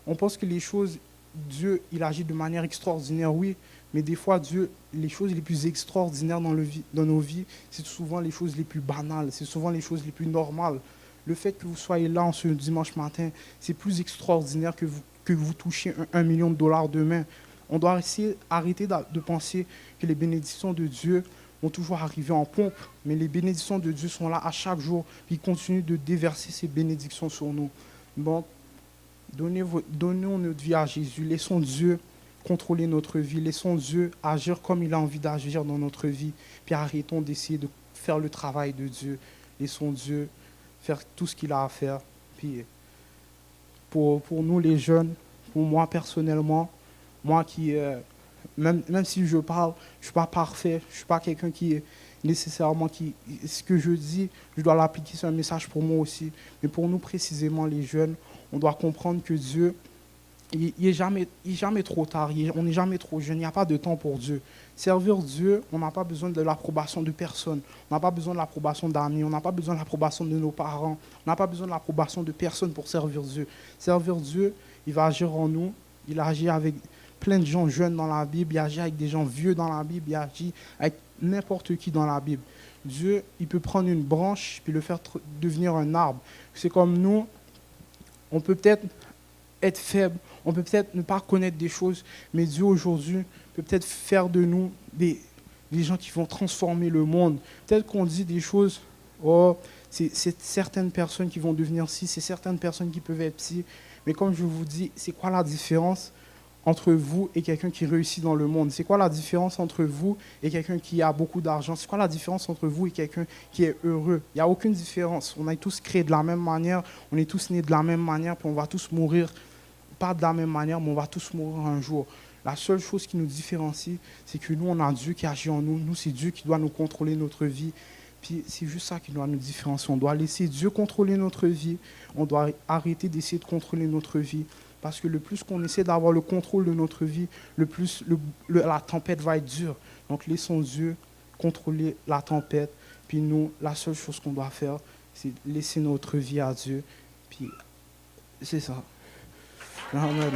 on pense que les choses, Dieu, il agit de manière extraordinaire, oui, mais des fois, Dieu, les choses les plus extraordinaires dans nos vies, c'est souvent les choses les plus banales, c'est souvent les choses les plus normales. Le fait que vous soyez là en ce dimanche matin, c'est plus extraordinaire que vous touchiez $1 million demain. On doit arrêter de penser que les bénédictions de Dieu vont toujours arriver en pompe, mais les bénédictions de Dieu sont là à chaque jour, puis il continue de déverser ces bénédictions sur nous. Donc, donnons notre vie à Jésus, laissons Dieu contrôler notre vie, laissons Dieu agir comme il a envie d'agir dans notre vie, puis arrêtons d'essayer de faire le travail de Dieu. Laissons Dieu faire tout ce qu'il a à faire. Puis pour nous les jeunes, pour moi personnellement, moi qui, même si je parle, je ne suis pas parfait, je ne suis pas quelqu'un qui est nécessairement ce que je dis, je dois l'appliquer, c'est un message pour moi aussi. Mais pour nous précisément les jeunes, on doit comprendre que Dieu, il n'est jamais trop tard, on n'est jamais trop jeune, il n'y a pas de temps pour Dieu. Servir Dieu, on n'a pas besoin de l'approbation de personne, on n'a pas besoin de l'approbation d'amis, on n'a pas besoin de l'approbation de nos parents, on n'a pas besoin de l'approbation de personne pour servir Dieu. Servir Dieu, il va agir en nous, il agit avec plein de gens jeunes dans la Bible, il agit avec des gens vieux dans la Bible, il agit avec n'importe qui dans la Bible. Dieu, il peut prendre une branche et le faire devenir un arbre. C'est comme nous, on peut peut-être être faible, on peut peut-être ne pas connaître des choses, mais Dieu aujourd'hui peut peut-être faire de nous des gens qui vont transformer le monde. Peut-être qu'on dit des choses, oh, c'est certaines personnes qui vont devenir ci, c'est certaines personnes qui peuvent être ci, mais comme je vous dis, c'est quoi la différence entre vous et quelqu'un qui réussit dans le monde? C'est quoi la différence entre vous et quelqu'un qui a beaucoup d'argent? C'est quoi la différence entre vous et quelqu'un qui est heureux? Il n'y a aucune différence. On est tous créés de la même manière, on est tous nés de la même manière, puis on va tous mourir, pas de la même manière, mais on va tous mourir un jour. La seule chose qui nous différencie, c'est que nous, on a Dieu qui agit en nous. Nous, c'est Dieu qui doit nous contrôler notre vie. Puis c'est juste ça qui doit nous différencier. On doit laisser Dieu contrôler notre vie. On doit arrêter d'essayer de contrôler notre vie. Parce que le plus qu'on essaie d'avoir le contrôle de notre vie, le plus la tempête va être dure. Donc laissons Dieu contrôler la tempête. Puis nous, la seule chose qu'on doit faire, c'est laisser notre vie à Dieu. Puis c'est ça. Amen.